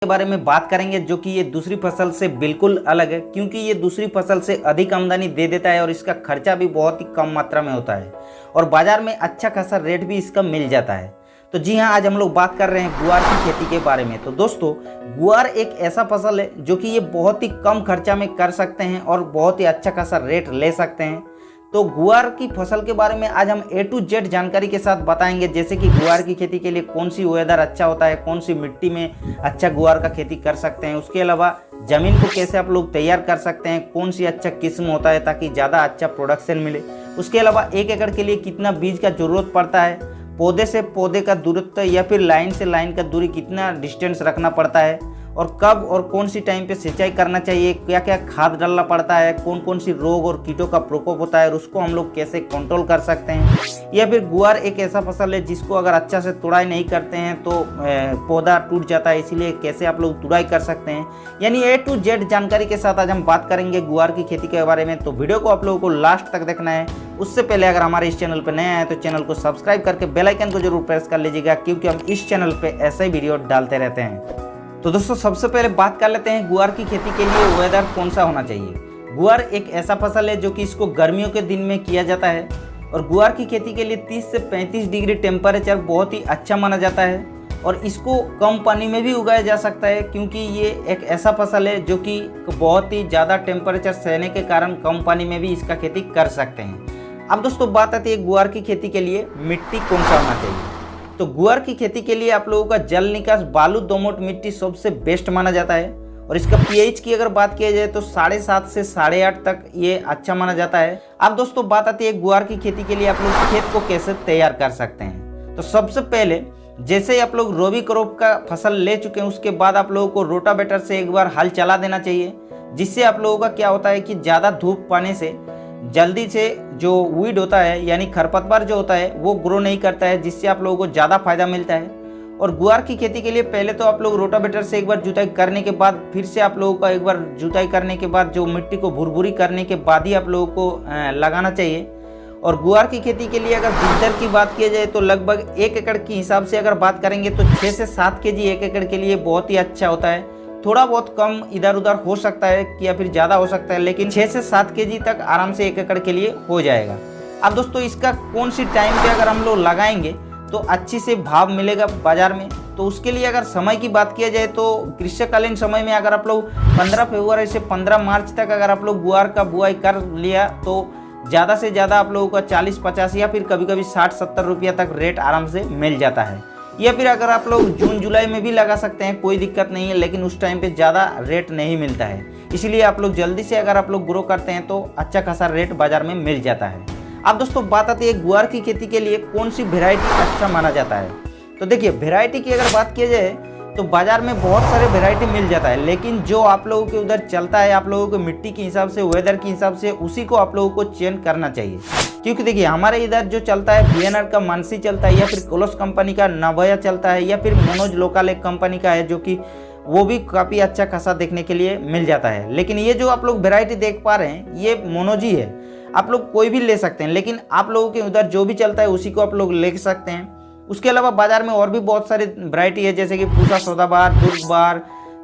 के बारे में बात करेंगे जो कि ये दूसरी फसल से बिल्कुल अलग है, क्योंकि ये दूसरी फसल से अधिक आमदनी दे देता है और इसका खर्चा भी बहुत ही कम मात्रा में होता है और बाजार में अच्छा खासा रेट भी इसका मिल जाता है। तो जी हाँ, आज हम लोग बात कर रहे हैं गुआर की खेती के बारे में। तो दोस्तों, गुआर एक ऐसा फसल है जो कि ये बहुत ही कम खर्चा में कर सकते हैं और बहुत ही अच्छा खासा रेट ले सकते हैं। तो गुआर की फसल के बारे में आज हम A to Z जानकारी के साथ बताएंगे, जैसे कि गुआर की खेती के लिए कौन सी वेदर अच्छा होता है, कौन सी मिट्टी में अच्छा गुआर का खेती कर सकते हैं, उसके अलावा ज़मीन को कैसे आप लोग तैयार कर सकते हैं, कौन सी अच्छा किस्म होता है ताकि ज़्यादा अच्छा प्रोडक्शन मिले, उसके अलावा 1 एकड़ के लिए कितना बीज का ज़रूरत पड़ता है, पौधे से पौधे का दूरत्व या फिर लाइन से लाइन का दूरी कितना डिस्टेंस रखना पड़ता है, और कब और कौन सी टाइम पे सिंचाई करना चाहिए, क्या क्या खाद डालना पड़ता है, कौन कौन सी रोग और कीटों का प्रकोप होता है और उसको हम लोग कैसे कंट्रोल कर सकते हैं। या फिर गुआर एक ऐसा फसल है जिसको अगर अच्छा से तुड़ाई नहीं करते हैं तो पौधा टूट जाता है, इसीलिए कैसे आप लोग तुड़ाई कर सकते हैं। यानी A to Z जानकारी के साथ आज हम बात करेंगे गुआर की खेती के बारे में। तो वीडियो को आप लोगों को लास्ट तक देखना है। उससे पहले अगर हमारे इस चैनल पर नए आए तो चैनल को सब्सक्राइब करके बेल आइकन को जरूर प्रेस कर लीजिएगा, क्योंकि हम इस चैनल पे ऐसे ही वीडियो डालते रहते हैं। तो दोस्तों, सबसे पहले बात कर लेते हैं गुआर की खेती के लिए वेदर कौन सा होना चाहिए। गुआर एक ऐसा फसल है जो कि इसको गर्मियों के दिन में किया जाता है और गुआर की खेती के लिए 30 से 35 डिग्री टेम्परेचर बहुत ही अच्छा माना जाता है और इसको कम पानी में भी उगाया जा सकता है, क्योंकि ये एक ऐसा फसल है जो कि बहुत ही ज़्यादा टेम्परेचर सहने के कारण कम पानी में भी इसका खेती कर सकते हैं। अब दोस्तों, बात आती है गुआर की खेती के लिए मिट्टी कौन सा होना चाहिए। तो गुआर की खेती के लिए आप लोगों का जल निकास बालू दोमट मिट्टी सबसे बेस्ट माना जाता है और इसका pH की अगर बात किया जाए तो 7.5 से 8.5 तक ये अच्छा माना जाता है। अब दोस्तों, बात आती है गुआर की खेती के लिए आप लोग खेत को कैसे तैयार कर सकते हैं। तो सबसे पहले जैसे ही आप लोग रबी क्रॉप का फसल ले चुके हैं, उसके बाद आप लोगों को रोटावेटर से एक बार हल चला देना चाहिए, जिससे आप लोगों का क्या होता है कि ज़्यादा धूप पाने से जल्दी से जो वीड होता है यानी खरपतवार जो होता है वो ग्रो नहीं करता है, जिससे आप लोगों को ज़्यादा फायदा मिलता है। और गुआर की खेती के लिए पहले तो आप लोग रोटावेटर से एक बार जुताई करने के बाद फिर से आप लोगों का एक बार जुताई करने के बाद जो मिट्टी को भुरभुरी करने के बाद ही आप लोगों को लगाना चाहिए। और गुआर की खेती के लिए अगर बीज दर की बात की जाए तो लगभग 1 एकड़ के हिसाब से अगर बात करेंगे तो 6 से 7 kg 1 एकड़ के लिए बहुत ही अच्छा होता है। थोड़ा बहुत कम इधर उधर हो सकता है कि या फिर ज़्यादा हो सकता है, लेकिन 6 से 7 kg तक आराम से 1 एकड़ के लिए हो जाएगा। अब दोस्तों, इसका कौन सी टाइम पे अगर हम लोग लगाएंगे तो अच्छी से भाव मिलेगा बाजार में, तो उसके लिए अगर समय की बात किया जाए तो ग्रीष्मकालीन समय में अगर आप लोग 15 फरवरी से 15 मार्च तक अगर आप लोग गुआर का बुआई कर लिया तो ज़्यादा से ज़्यादा आप लोगों का 40-50 या फिर कभी कभी 60-70 रुपया तक रेट आराम से मिल जाता है। या फिर अगर आप लोग जून जुलाई में भी लगा सकते हैं, कोई दिक्कत नहीं है, लेकिन उस टाइम पे ज़्यादा रेट नहीं मिलता है। इसलिए आप लोग जल्दी से अगर आप लोग ग्रो करते हैं तो अच्छा खासा रेट बाजार में मिल जाता है। अब दोस्तों, बात आती है गुआर की खेती के लिए कौन सी वेराइटी अच्छा माना जाता है। तो देखिए, वेराइटी की अगर बात की जाए तो बाजार में बहुत सारे वेराइटी मिल जाता है, लेकिन जो आप लोगों के उधर चलता है, आप लोगों को मिट्टी के हिसाब से, वेदर के हिसाब से, उसी को आप लोगों को चयन करना चाहिए। क्योंकि देखिए, हमारे इधर जो चलता है VNR का मानसी चलता है, या फिर कोलोस कंपनी का नवया चलता है, या फिर मोनोज लोकल एक कंपनी का है जो कि वो भी काफ़ी अच्छा खासा देखने के लिए मिल जाता है। लेकिन ये जो आप लोग वेराइटी देख पा रहे हैं ये मोनोज ही है, आप लोग कोई भी ले सकते हैं, लेकिन आप लोगों के उधर जो भी चलता है उसी को आप लोग ले सकते हैं। उसके अलावा बाजार में और भी बहुत सारी वैरायटी है, जैसे कि पूसा सौदाबार, दुर्गबार,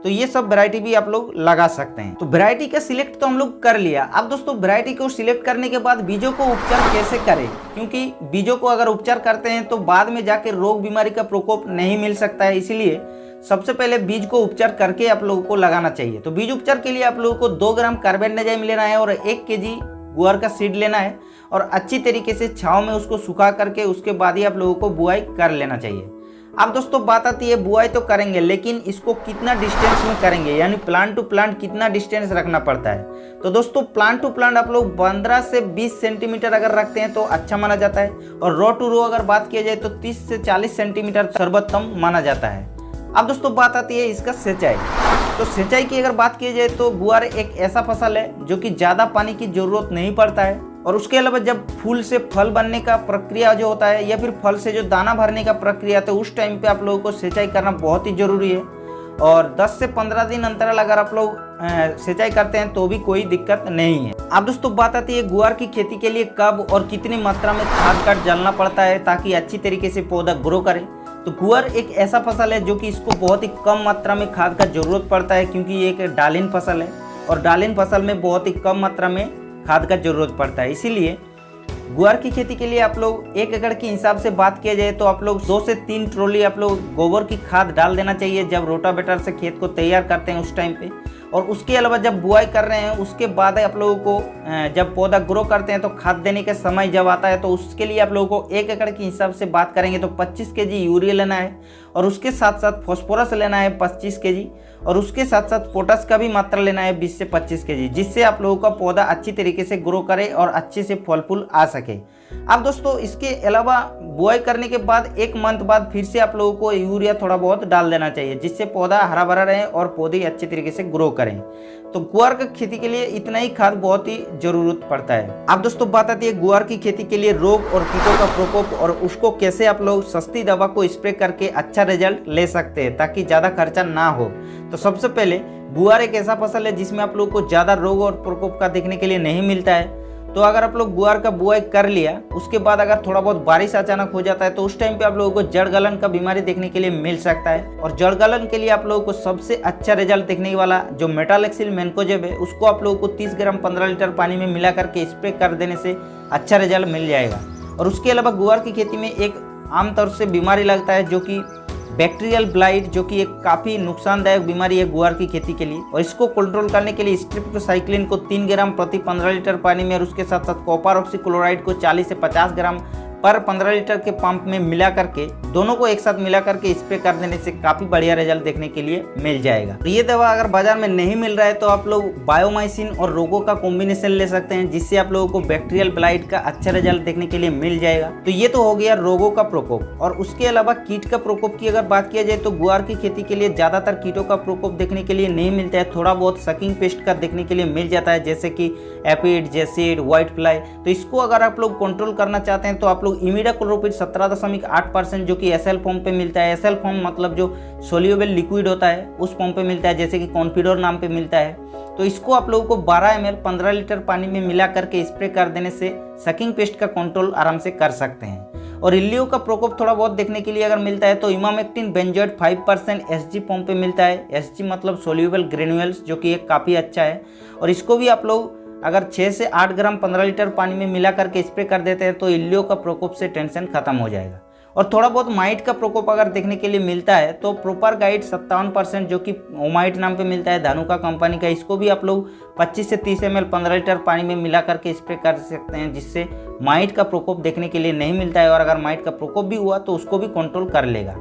तो ये सब वैरायटी भी आप लोग लगा सकते हैं। तो वैरायटी का सिलेक्ट तो हम लोग कर लिया। अब दोस्तों, वैरायटी को सिलेक्ट करने के बाद बीजों को उपचार कैसे करें, क्योंकि बीजों को अगर उपचार करते हैं तो बाद में जाके रोग बीमारी का प्रकोप नहीं मिल सकता है, इसीलिए सबसे पहले बीज को उपचार करके आप लोगों को लगाना चाहिए। तो बीज उपचार के लिए आप लोगों को 2 ग्राम कार्बेंडाजिम लेना है और 1 kg गुआर का सीड लेना है और अच्छी तरीके से छांव में उसको सुखा करके उसके बाद ही आप लोगों को बुआई कर लेना चाहिए। अब दोस्तों, बात आती है बुआई तो करेंगे, लेकिन इसको कितना डिस्टेंस में करेंगे, यानी प्लांट टू प्लांट कितना डिस्टेंस रखना पड़ता है। तो दोस्तों, प्लांट टू प्लांट आप लोग 15 से 20 सेंटीमीटर अगर रखते हैं तो अच्छा माना जाता है, और रो टू रो अगर बात किया जाए तो 30 से 40 सेंटीमीटर सर्वोत्तम माना जाता है। अब दोस्तों, बात आती है इसका सिंचाई। तो सिंचाई की अगर बात की जाए तो गुआर एक ऐसा फसल है जो कि ज़्यादा पानी की ज़रूरत नहीं पड़ता है, और उसके अलावा जब फूल से फल बनने का प्रक्रिया जो होता है या फिर फल से जो दाना भरने का प्रक्रिया, तो उस टाइम पे आप लोगों को सिंचाई करना बहुत ही ज़रूरी है। और 10 से 15 दिन अंतराल अगर आप लोग सिंचाई करते हैं तो भी कोई दिक्कत नहीं है। अब दोस्तों, बात आती है गुआर की खेती के लिए कब और कितनी मात्रा में खाद डालना पड़ता है ताकि अच्छी तरीके से पौधा ग्रो करे। तो गुआर एक ऐसा फसल है जो कि इसको बहुत ही कम मात्रा में खाद का ज़रूरत पड़ता है, क्योंकि ये एक डालिन फसल है और डालिन फसल में बहुत ही कम मात्रा में खाद का ज़रूरत पड़ता है। इसीलिए गुआर की खेती के लिए आप लोग 1 एकड़ के हिसाब से बात किया जाए तो आप लोग 2 से 3 ट्रॉली आप लोग गोबर की खाद डाल देना चाहिए जब रोटावेटर से खेत को तैयार करते हैं उस टाइम पे। और उसके अलावा जब बुआई कर रहे हैं उसके बाद आप लोगों को जब पौधा ग्रो करते हैं तो खाद देने का समय जब आता है तो उसके लिए आप लोगों को 1 एकड़ के हिसाब से बात करेंगे तो 25 kg यूरिया लेना है और उसके साथ साथ फॉस्फोरस लेना है 25 kg और उसके साथ साथ पोटास का भी मात्रा लेना है 20 से 25 kg, जिससे आप लोगों का पौधा अच्छी तरीके से ग्रो करे और अच्छे से फल फूल आ सके। अब दोस्तों इसके अलावा बुआई करने के बाद 1 मंथ बाद फिर से आप लोगों को यूरिया थोड़ा बहुत डाल देना चाहिए, जिससे पौधा हरा भरा रहे और पौधे अच्छे तरीके से ग्रो करें। तो गुआर की खेती के लिए इतना ही खाद बहुत ही जरूरत पड़ता है। अब दोस्तों बात आती है गुआर की खेती के लिए रोग और कीटों का प्रकोप और उसको कैसे आप लोग सस्ती दवा को स्प्रे करके अच्छा रिजल्ट ले सकते हैं ताकि ज़्यादा खर्चा ना हो। तो सबसे पहले गुआर एक ऐसा फसल है जिसमें आप लोग को ज़्यादा रोग और प्रकोप का देखने के लिए नहीं मिलता है। तो अगर आप लोग गुआर का बुआई कर लिया उसके बाद अगर थोड़ा बहुत बारिश अचानक हो जाता है तो उस टाइम पे आप लोगों को जड़ गलन का बीमारी देखने के लिए मिल सकता है। और जड़ गलन के लिए आप लोगों को सबसे अच्छा रिजल्ट देखने वाला जो मेटालेक्सिल मैनकोजेब है उसको आप लोगों को 30 ग्राम 15 लीटर पानी में मिला करके स्प्रे कर देने से अच्छा रिजल्ट मिल जाएगा। और उसके अलावा गुआर की खेती में एक आमतौर से बीमारी लगता है जो कि बैक्टीरियल ब्लाइट, जो कि एक काफ़ी नुकसानदायक बीमारी है गुआर की खेती के लिए। और इसको कंट्रोल करने के लिए स्ट्रिप्टोसाइक्लिन को 3 ग्राम प्रति 15 लीटर पानी में और उसके साथ साथ कॉपर ऑक्सीक्लोराइड को 40 से 50 ग्राम पर 15 लीटर के पंप में मिला करके दोनों को एक साथ मिला करके स्प्रे कर देने से काफ़ी बढ़िया रिजल्ट देखने के लिए मिल जाएगा। तो ये दवा अगर बाजार में नहीं मिल रहा है तो आप लोग बायोमाइसिन और रोगो का कॉम्बिनेशन ले सकते हैं, जिससे आप लोगों को बैक्टीरियल ब्लाइट का अच्छा रिजल्ट देखने के लिए मिल जाएगा। तो ये तो हो गया रोगों का प्रकोप। और उसके अलावा कीट का प्रकोप की अगर बात किया जाए तो गुआर की खेती के लिए ज़्यादातर कीटों का प्रकोप देखने के लिए नहीं मिलता है, थोड़ा बहुत सकिंग पेस्ट का देखने के लिए मिल जाता है जैसे कि एपिड, जेसिड, व्हाइट फ्लाई। तो इसको अगर आप लोग कंट्रोल करना चाहते हैं तो आप लोग इमिडाक्लोप्रिड 17.8% जो कि एसएल फॉर्म पे मिलता है। एसएल फॉर्म मतलब जो सोल्यूबल लिक्विड होता है उस फॉर्म पे मिलता है, जैसे कि कॉन्फिडोर नाम पे मिलता है। तो इसको आप लोगों को 12 ml 15 लीटर पानी में मिला करके स्प्रे कर देने से सकिंग पेस्ट का कंट्रोल आराम से कर सकते हैं। और इल्लियों का प्रकोप थोड़ा बहुत देखने के लिए अगर मिलता है तो इमामेक्टिन बेंजोएट 5% एसजी फॉर्म पे मिलता है। एसजी मतलब सोल्यूबल ग्रेन्यूल्स, जो कि एक काफ़ी अच्छा है। और इसको भी आप लोग अगर 6 से 8 ग्राम 15 लीटर पानी में मिला करके स्प्रे कर देते हैं तो इल्लियों का प्रकोप से टेंशन खत्म हो जाएगा। और थोड़ा बहुत माइट का प्रकोप अगर देखने के लिए मिलता है तो प्रॉपर गाइड 57% जो कि ओमाइट नाम पे मिलता है धानुका कंपनी का, इसको भी आप लोग 25 से 30 ml 15 लीटर पानी में मिला करके स्प्रे कर सकते हैं, जिससे माइट का प्रकोप देखने के लिए नहीं मिलता है। और अगर माइट का प्रकोप भी हुआ तो उसको भी कंट्रोल कर लेगा।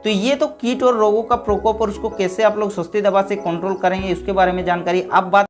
तो ये तो कीट और रोगों का प्रकोप और उसको कैसे आप लोग सस्ती दवा से कंट्रोल करेंगे उसके बारे में जानकारी। अब बात